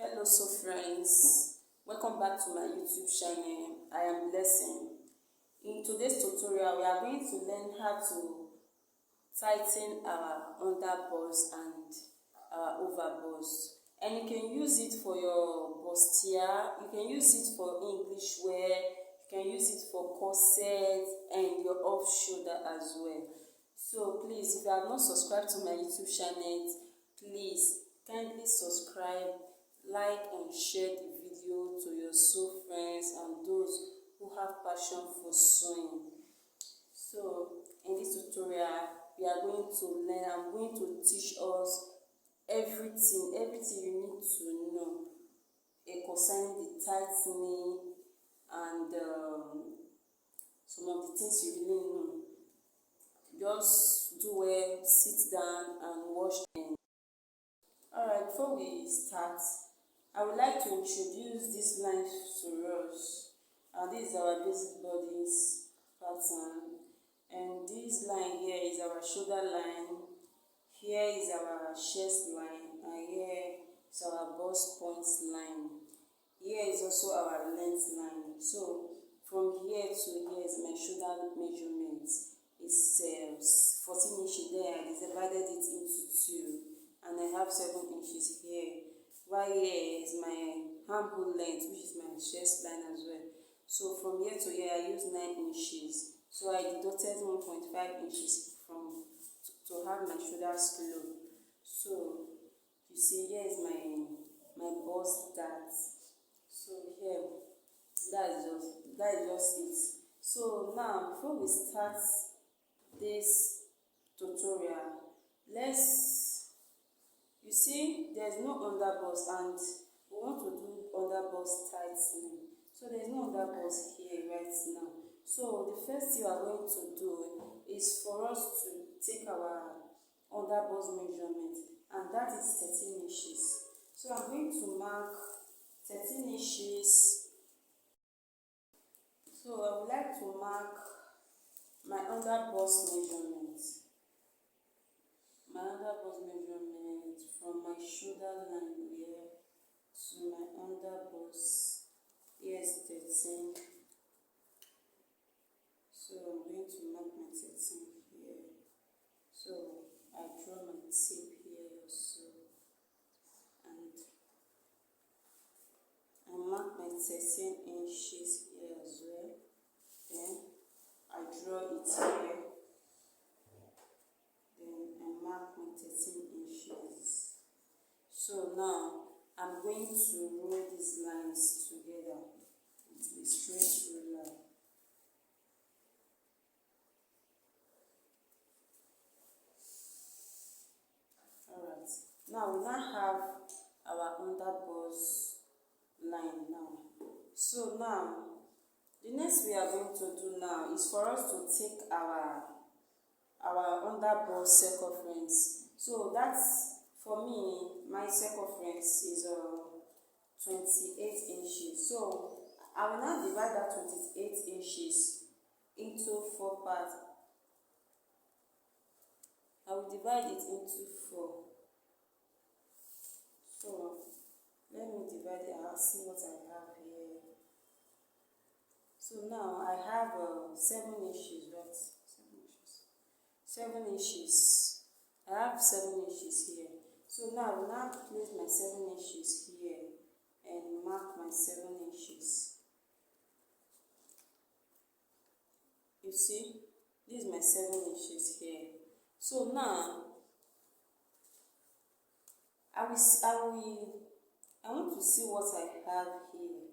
Hello, so friends, welcome back to my YouTube channel. I am Blessing. In today's tutorial, we are going to learn how to tighten our underboss and our overboss. And you can use it for your bustier, you can use it for English wear, you can use it for corset and your off shoulder as well. So please, if you have not subscribed to my YouTube channel, please kindly subscribe, like and share the video to your sew friends and those who have passion for sewing. So in this tutorial, we are going to learn, I'm going to teach us everything you need to know concerning the tightening and some of the things you really know. Just do well, sit down and watch them. Alright, before we start, I would like to introduce this line to us. This is our basic bodies pattern, and this line here is our shoulder line, here is our chest line, and here is our bust points line. Here is also our length line. So from here to here is my shoulder measurement. It's 14 inches there. I divided it into two, and I have 7 inches here. While here is my armhole length, which is my chest line as well. So from here to here, I use 9 inches. So I deducted 1.5 inches from to have my shoulders low. So you see, here is my bust dart. So here, that is just it. So now, before we start this tutorial, you see there's no underboss, and we want to do underboss tightening. So there's no underboss here right now. So the first thing we are going to do is for us to take our underboss measurement, and that is 13 inches. So I'm going to mark 13 inches. So I would like to mark my underboss measurement. My underboss measurement from my shoulder line here to my underboss. Here is 13. So I'm going to mark my 13 here. So I draw my tip here also, and I mark my 13 inches here as well. Then I draw it here. Then I mark my 13 inches. So now I'm going to roll these lines together with a straight ruler. Alright, now we now have our underboss line now. So now the next we are going to do now is for us to take our underboss circumference. So that's, for me, my circumference is 28 inches. So I will now divide that 28 inches into 4 parts. I will divide it into 4. So let me divide it. I'll see what I have here. So now I have 7 inches, right? 7 inches. I have 7 inches here. So now I will now place my 7 inches here and mark my 7 inches. You see, this is my 7 inches here. So now I want to see what I have here.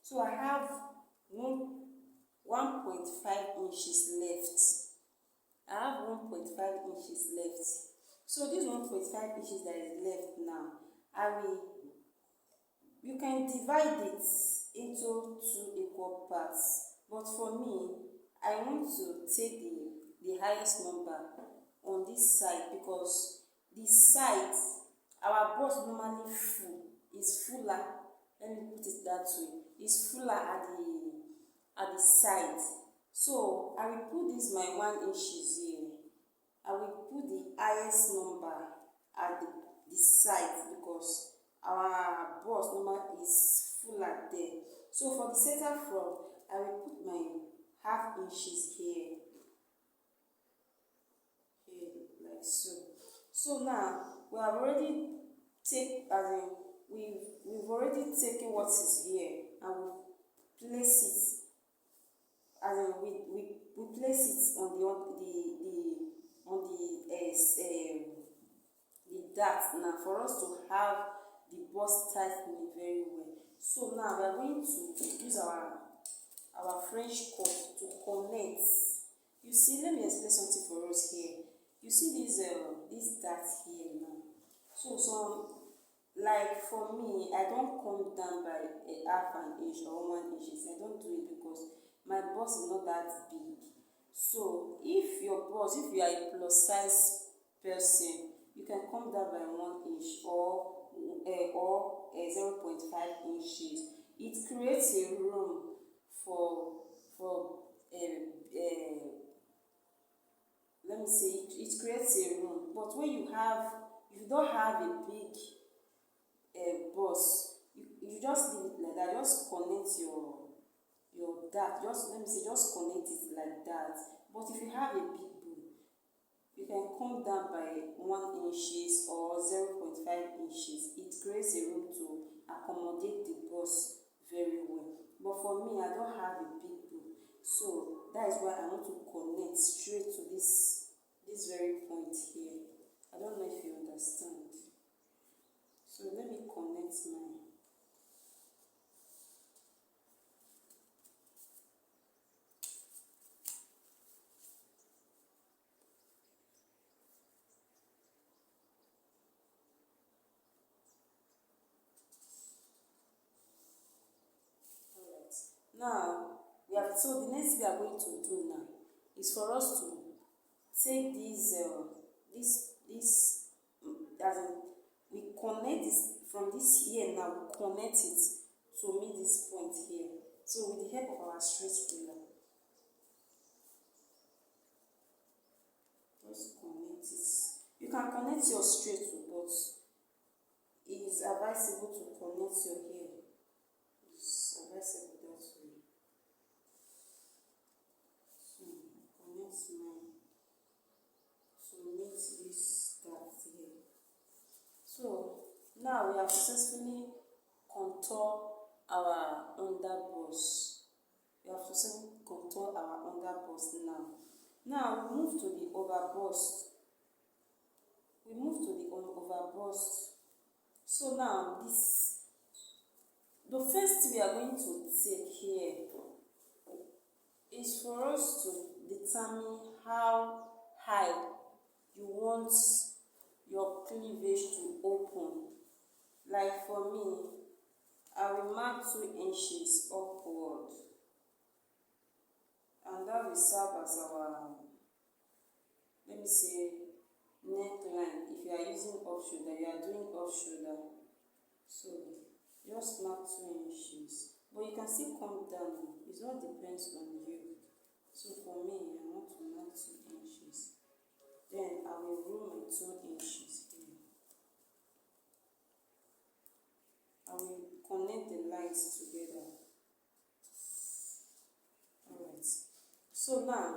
So I have 1.5 inches left. I have 1.5 inches left. So this 1.5 inches that is left now, you can divide it into 2 equal parts. But for me, I want to take the highest number on this side, because the side, our bust normally is fuller. Let me put it that way. It's fuller at the side. So I will put this my 1 inches here. I will put the highest number at at the side because our bust normal is fuller there. So for the center front, I will put my half inches here, like so. So now we have already take as in we've already taken what is here and we place it as in we place it on the dart now for us to have the bust tightening very well. So now we are going to use our French cut to connect. You see, let me explain something for us here. You see this dart here now. So like for me, I don't come down by a half an inch or 1 inch. I don't do it because my bust is not that big. So if you are a plus size person, you can come down by 1 inch or 0.5 inches. It creates a room for let me say it creates a room. But when if you don't have a big bust, you just leave it like that. Just connect your dart. Just connect it like that. But if you have a big boom, you can come down by 1 inches or 0.5 inches. It creates a room to accommodate the bust very well. But for me, I don't have a big boom, so that is why I want to connect straight to this very point here. I don't know if you understand. So let me connect mine. Now so the next thing we are going to do now is for us to take as in we connect this from this here now, we connect it to meet this point here. So with the help of our straight ruler, just connect it. You can connect your straight too, but it is advisable to connect your hair. It's advisable that way. So connect mine to meet this dart here. So now we have successfully contour our underboss. We have successfully contour our underboss now. Now we move to the overboss. So now the first thing we are going to take here is for us to determine how high you want your cleavage to open. Like for me, I will mark 2 inches upward, and that will serve as our, let me say, neckline. If you are using off shoulder, you are doing off shoulder. So just mark 2 inches, but you can still come down. It all depends on you. So for me, I want to mark 2 inches. Then I will roll my 2 inches here. I will connect the lines together. Alright. So now,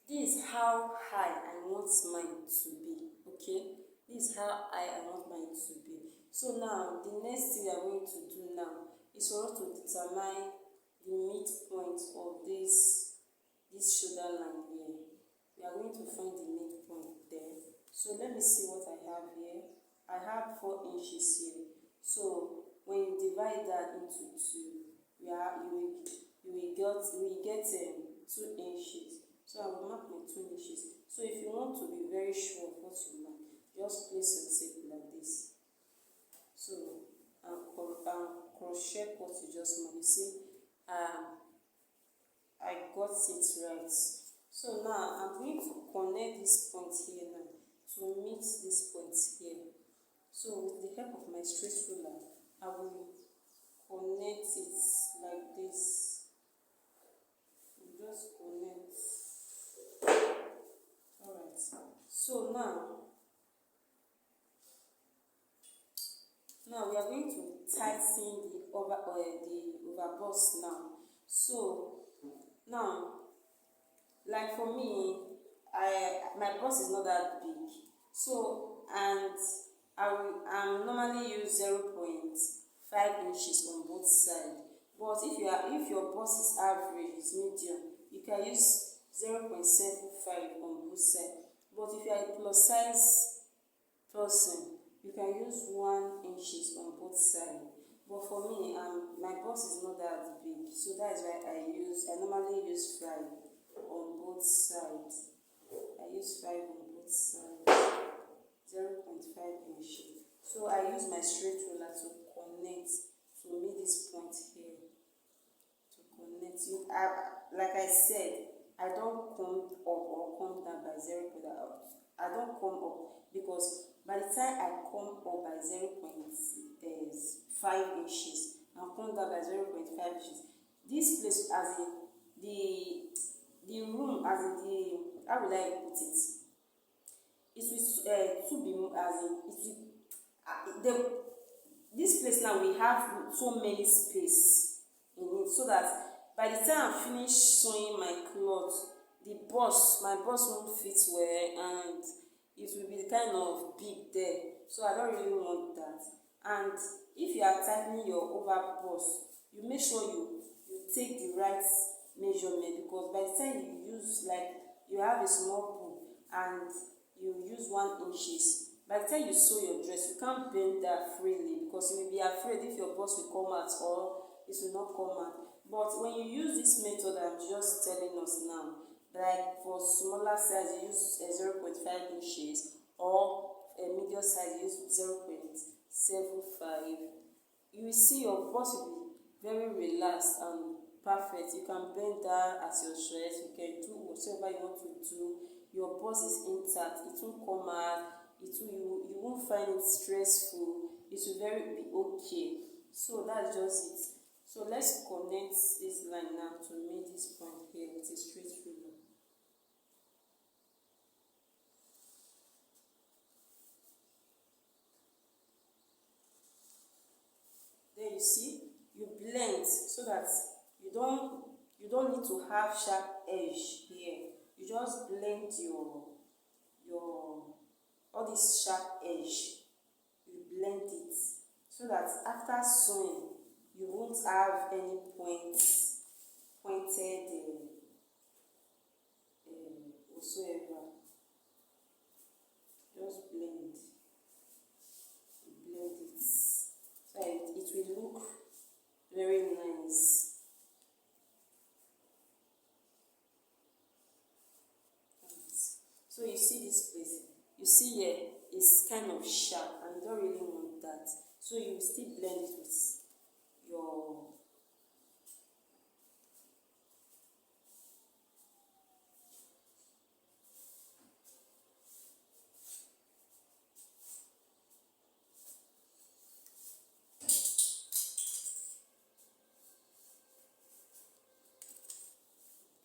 this is how high I want mine to be. Okay? This is how high I want mine to be. So now, the next thing we are going to do now is for us to determine the midpoint of this shoulder line here. We are going to find the midpoint there. So let me see what I have here. I have 4 inches here. So when you divide that into 2, you will get 2 inches. So I will mark my 2 inches. So if you want to be very sure of what you mark, just place your tape like this. So crochet what you just mark. You see, I got it right. So now I'm going to connect this point here now to meet this point here. So with the help of my straight ruler, I will connect it like this. Just connect. Alright. So now Now we are going to tighten the overboss now. So now, like for me, my boss is not that big, so and I normally use 0.5 inches on both sides. But if your boss is average, is medium, you can use 0.75 on both sides. But if you are a plus size person, you can use 1 inches on both sides. But for me, my boss is not that big, so that is why I normally use 5 on both sides. I use 5 on both sides, 0.5 inches. So I use my straight ruler to connect, to meet this point here, to connect. Like I said, I don't come up or come down by 0. I don't come up because by the time I come up by 0.5 inches and come down by 0.5 inches, this place, as in the room, as in how will I put it? It will to be as in it will this place now we have so many space in it, so that by the time I finish sewing my cloth, my boss won't fit well, and it will be kind of big there, so I don't really want that. And if you are tightening your overboss, you make sure you take the right measurement, because by the time you use, like, you have a small book and you use 1 inches, by the time you sew your dress, you can't bend that freely, because you will be afraid if your boss will come out or it will not come out. But when you use this method I'm just telling us now, like for smaller size you use 0.5 inches, or a medium size you use 0.75, you will see your boss will be very relaxed and perfect. You can bend down as your stress, you can do whatever you want to do. Your boss is intact, it won't come out, you won't find it stressful, it will be okay. So that's just it. So let's connect this line now to meet this point here with a straight ruler. There you see, you blend so that you don't need to have sharp edge here. You just blend your all this sharp edge, you blend it so that after sewing you won't have any pointed whatsoever. Just blend it so it will look very nice. So you see this place, you see here it's kind of sharp and you don't really want that, so you will still blend it with your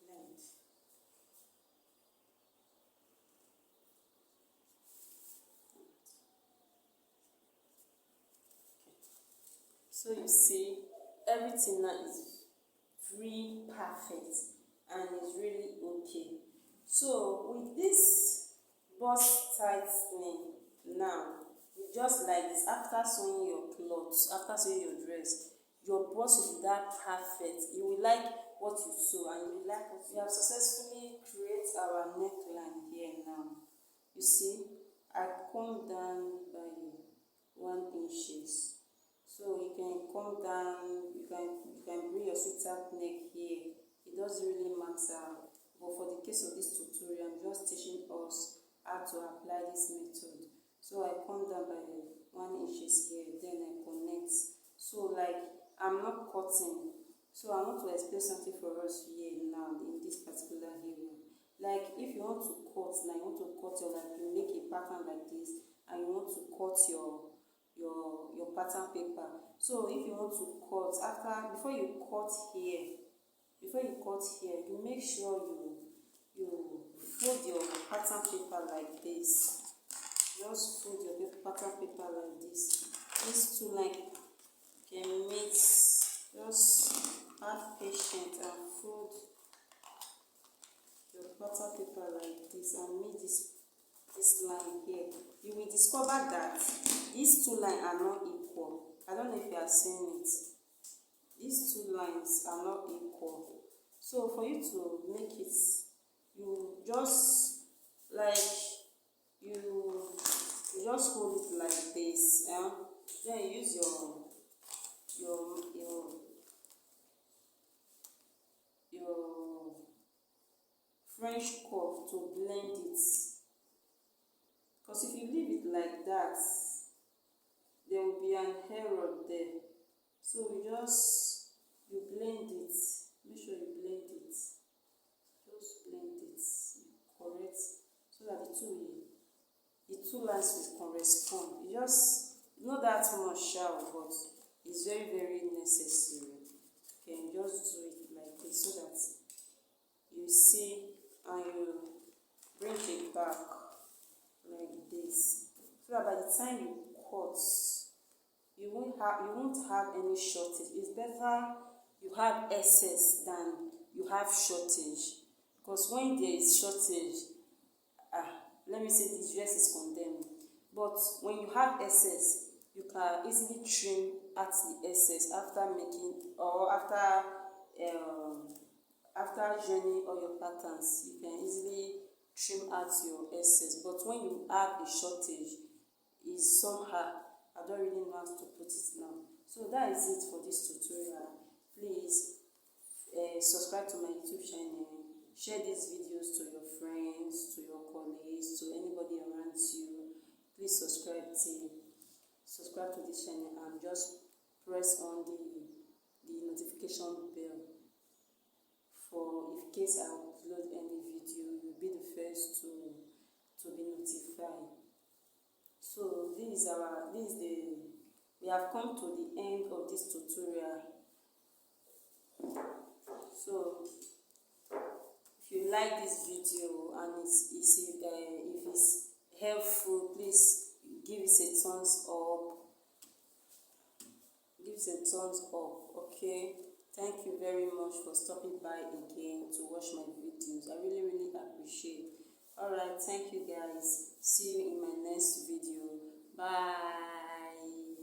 blend. So you see, everything now is really perfect and is really okay. So with this bust tightening now, you just like this, after sewing your clothes, after sewing your dress, your bust will be that perfect. You will like what you sew and you will like what we have successfully created our neckline here now. You see, I come down by 1 inches. So you can come down, you can bring your sweetheart neck here. It doesn't really matter. But for the case of this tutorial, I'm just teaching us how to apply this method. So I come down by 1 inches here, then I connect. So like I'm not cutting. So I want to explain something for us here now in this particular area. Like if you want to cut, like you want to cut your, like you make a pattern like this and you want to cut your pattern paper. So if you want to cut, before you cut here, you make sure you fold your pattern paper like this. Just fold your pattern paper like this. these two lines can mix. Just have patience and fold your butter paper like this and make this line here. You will discover that these two lines are not equal. I don't know if you are seeing it. These two lines are not equal. So for you to make it, you just like you just hold it like this. Then use your French curve to blend it. Because if you leave it like that, there will be an error there. So you blend it. Make sure you blend it. Just blend it. Correct. So that the two lines will correspond. Not that much shallow, but it's very, very necessary. You can just do it like this so that you see and you bring it back like this. So that by the time you cut, you won't have any shortage. It's better you have excess than you have shortage. Because when there is shortage, let me say this dress is condemned. But when you have excess, you can easily trim at the excess after making or after joining all your patterns. You can easily trim out your excess. But when you have a shortage, it's somehow, I don't really know how to put it now. So that is it for this tutorial. Please subscribe to my YouTube channel. Share these videos to your friends, to your colleagues, to anybody around you. Please subscribe to this channel and just press on the notification bell for in case I upload any video, you'll be the first to be notified. So we have come to the end of this tutorial. So if you like this video and if it's helpful, please give it a thumbs up. Okay? Thank you very much for stopping by again to watch my videos. I really, really appreciate. Alright, thank you guys. See you in my next video. Bye.